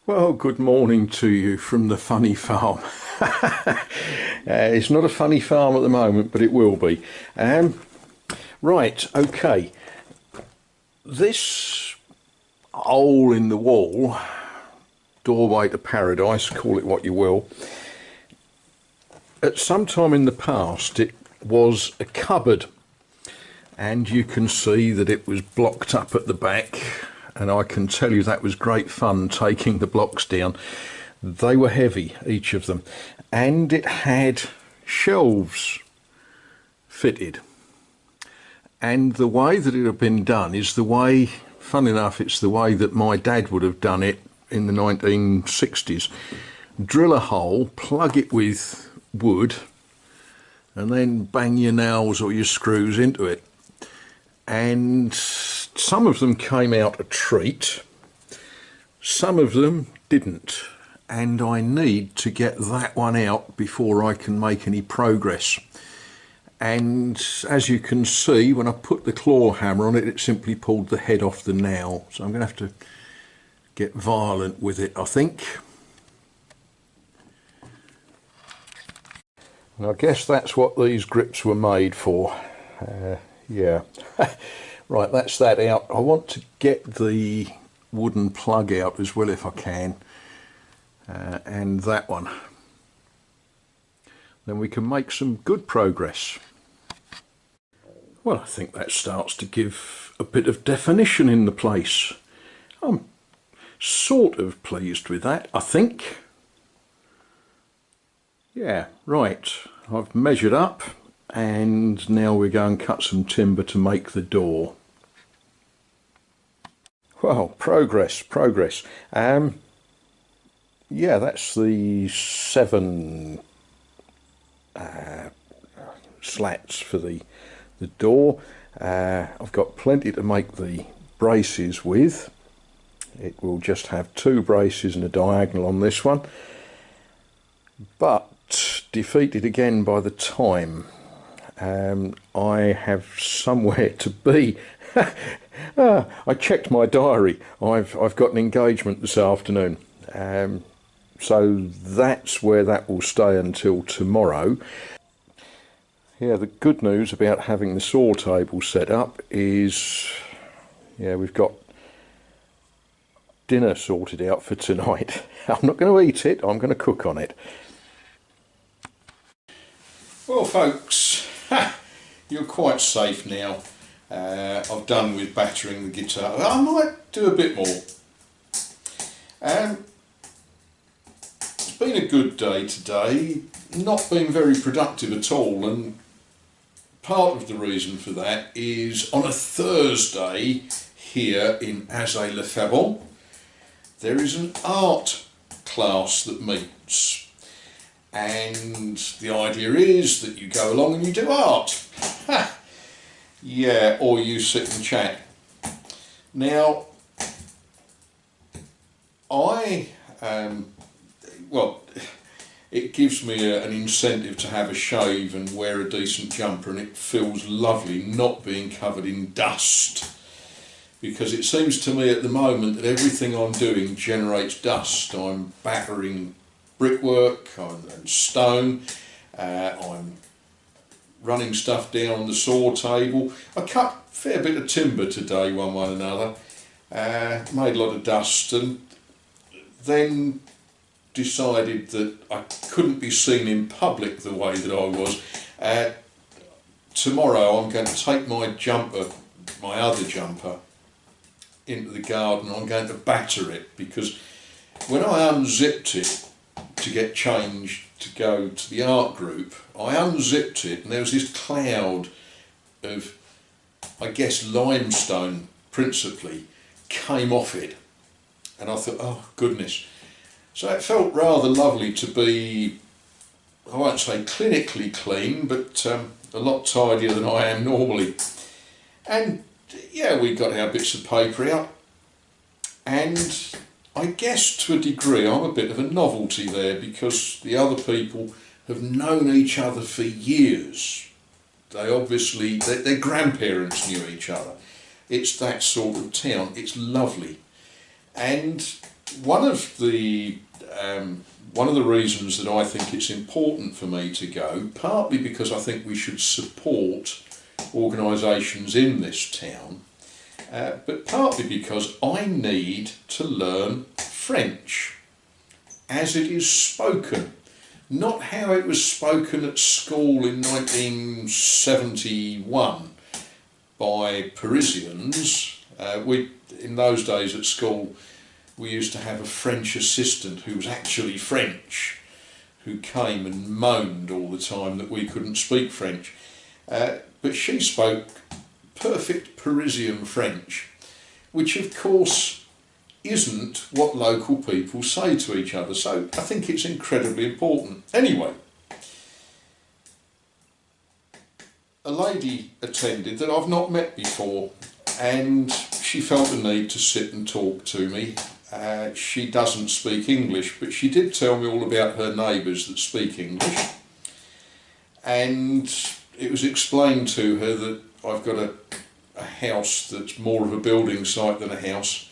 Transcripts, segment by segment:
Well, good morning to you from the funny farm. It's not a funny farm at the moment, but it will be. Right, okay. This hole in the wall, doorway to paradise, call it what you will, at some time in the past it was a cupboard, and you can see that it was blocked up at the back, and I can tell you that was great fun taking the blocks down. They were heavy, each of them, and it had shelves fitted. And the way that it had been done is the way, fun enough, it's the way that my dad would have done it in the 1960s. Drill a hole, plug it with wood, and then bang your nails or your screws into it. And some of them came out a treat, some of them didn't, and I need to get that one out before I can make any progress. And as you can see, when I put the claw hammer on it, it simply pulled the head off the nail, so I'm going to have to get violent with it, I think. And I guess that's what these grips were made for. Yeah. Right, that's that out. I want to get the wooden plug out as well if I can, and that one. Then we can make some good progress. Well, I think that starts to give a bit of definition in the place. I'm sort of pleased with that, I think. Yeah, right, I've measured up, and now we're going to cut some timber to make the door. Well, progress. Yeah, that's the 7 slats for the door. I've got plenty to make the braces with. It will just have 2 braces and a diagonal on this one, but defeated again by the time. I have somewhere to be. I checked my diary. I've got an engagement this afternoon, so that's where that will stay until tomorrow. Yeah, the good news about having the saw table set up is, yeah, we've got dinner sorted out for tonight. I'm not going to eat it, I'm going to cook on it. Well, folks, you're quite safe now. I've done with battering the guitar. I might do a bit more. It's been a good day today, not been very productive at all, and part of the reason for that is on a Thursday here in Azay-le-Fabon there is an art class that meets. And the idea is that you go along and you do art. Yeah, or you sit and chat. Now, well, it gives me an incentive to have a shave and wear a decent jumper, and it feels lovely not being covered in dust. Because it seems to me at the moment that everything I'm doing generates dust. I'm battering brickwork and stone, I'm running stuff down on the saw table. I cut a fair bit of timber today, one way or another, made a lot of dust, and then decided that I couldn't be seen in public the way that I was. Tomorrow I'm going to take my jumper, my other jumper, into the garden. I'm going to batter it, because when I unzipped it to get changed to go to the art group, I unzipped it and there was this cloud of, I guess, limestone principally came off it, and I thought, oh goodness. So it felt rather lovely to be, I won't say clinically clean, but a lot tidier than I am normally. And yeah, we got our bits of paper out, and I guess to a degree I'm a bit of a novelty there, because the other people have known each other for years. They obviously, their grandparents knew each other. It's that sort of town. It's lovely. And one of the one of the reasons that I think it's important for me to go, partly because I think we should support organisations in this town, but partly because I need to learn French as it is spoken, not how it was spoken at school in 1971 by Parisians. In those days at school, we used to have a French assistant who was actually French, who came and moaned all the time that we couldn't speak French. But she spoke perfect Parisian French, which of course isn't what local people say to each other. So I think it's incredibly important. Anyway, a lady attended that I've not met before, and she felt the need to sit and talk to me. She doesn't speak English, but she did tell me all about her neighbours that speak English, and it was explained to her that I've got a house that's more of a building site than a house,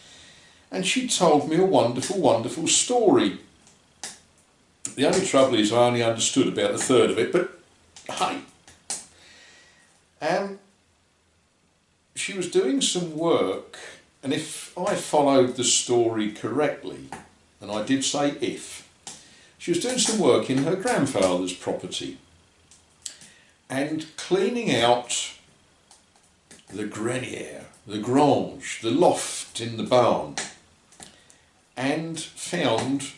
and she told me a wonderful, wonderful story. The only trouble is I only understood about a third of it, but hey. She was doing some work, and if I followed the story correctly, and I did say if, she was doing some work in her grandfather's property and cleaning out the grenier, the grange, the loft in the barn, and found,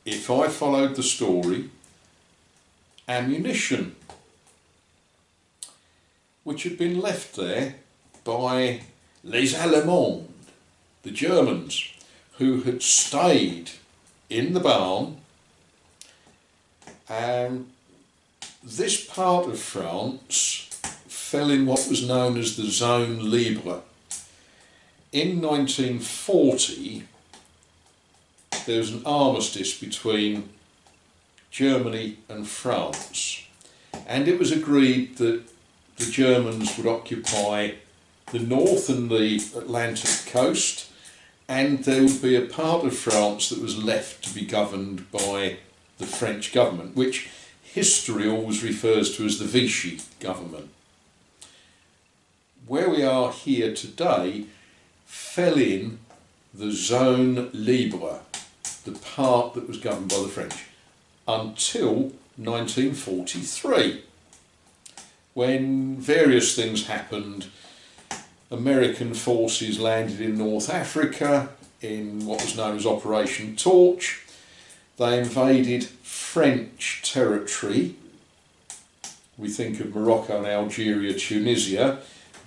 if I followed the story, ammunition which had been left there by les Allemands, the Germans, who had stayed in the barn. And this part of France fell in what was known as the Zone Libre. In 1940, there was an armistice between Germany and France, and it was agreed that the Germans would occupy the north and the Atlantic coast, and there would be a part of France that was left to be governed by the French government, which history always refers to as the Vichy government. Where we are here today fell in the Zone Libre, the part that was governed by the French, until 1943, when various things happened. American forces landed in North Africa in what was known as Operation Torch. They invaded French territory. We think of Morocco and Algeria, Tunisia.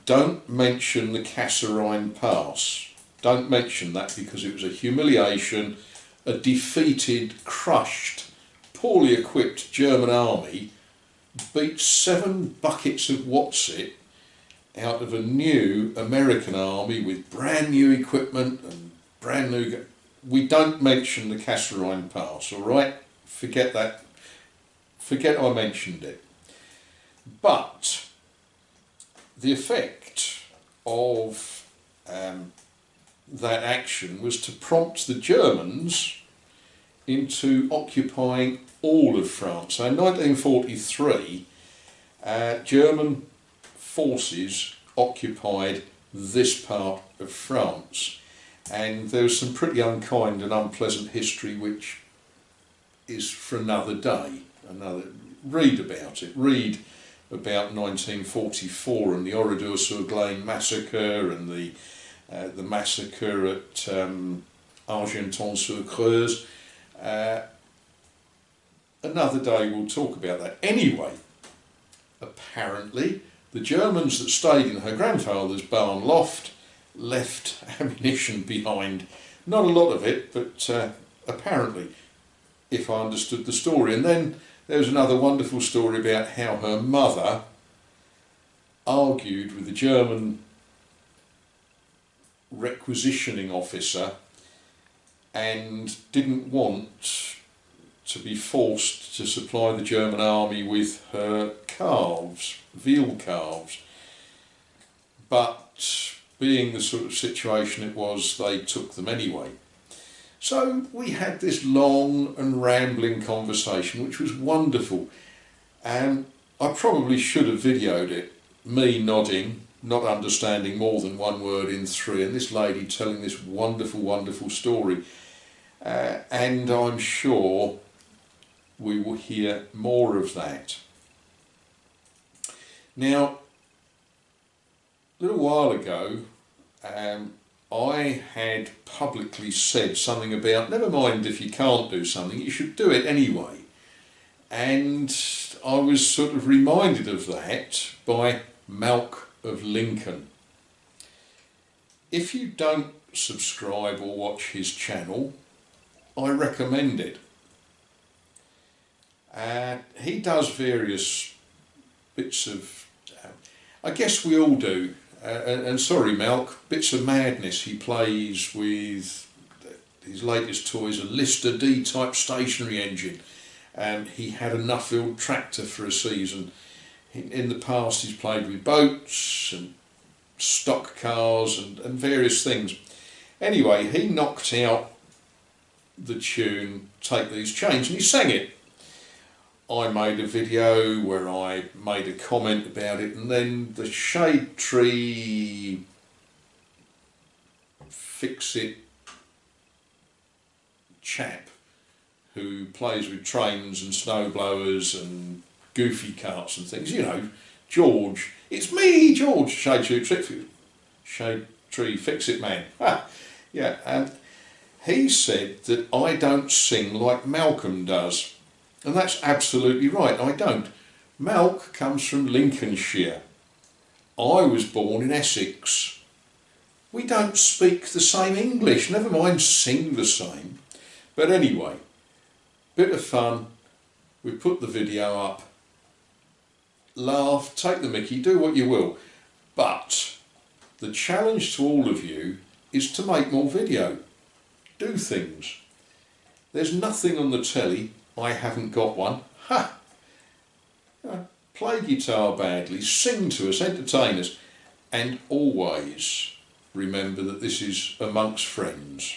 Don't mention the Kasserine Pass. Don't mention that, because it was a humiliation. A defeated, crushed, poorly equipped German army beat 7 buckets of Wotsit out of a new American army with brand new equipment and brand new... We don't mention the Kasserine Pass, all right? Forget that. Forget I mentioned it. But the effect of that action was to prompt the Germans into occupying all of France. So in 1943, German forces occupied this part of France, and there was some pretty unkind and unpleasant history which is for another day. Read about it. Read about 1944 and the Oradour-sur-Glane massacre and the massacre at Argenton-sur-Creuse. Another day we'll talk about that. Anyway, apparently the Germans that stayed in her grandfather's barn loft left ammunition behind. Not a lot of it, but apparently, if I understood the story. And then there was another wonderful story about how her mother argued with the German requisitioning officer and didn't want to be forced to supply the German army with her calves, veal calves. But being the sort of situation it was, they took them anyway. So we had this long and rambling conversation, which was wonderful. And I probably should have videoed it, me nodding, not understanding more than one word in three, and this lady telling this wonderful, wonderful story. And I'm sure we will hear more of that. Now, a little while ago, I had publicly said something about, never mind if you can't do something, you should do it anyway. And I was sort of reminded of that by Malk of Lincoln. If you don't subscribe or watch his channel, I recommend it. He does various bits of, I guess we all do, and sorry Malk, bits of madness. He plays with his latest toy is a Lister D-type stationary engine. He had a Nuffield tractor for a season. In the past he's played with boats and stock cars and various things. Anyway, he knocked out the tune Take These Chains and he sang it. I made a video where I made a comment about it, and then the Shade Tree Fix-It chap who plays with trains and snowblowers and goofy carts and things, you know, George, it's me, George, Shade Tree Fix-It man. Yeah, he said that I don't sing like Malcolm does. And that's absolutely right, I don't. Malk comes from Lincolnshire. I was born in Essex. We don't speak the same English, never mind sing the same. But anyway, bit of fun, we put the video up, laugh, take the mickey, do what you will. But the challenge to all of you is to make more video. Do things. There's nothing on the telly, I haven't got one. Ha! Play guitar badly, sing to us, entertain us, and always remember that this is amongst friends.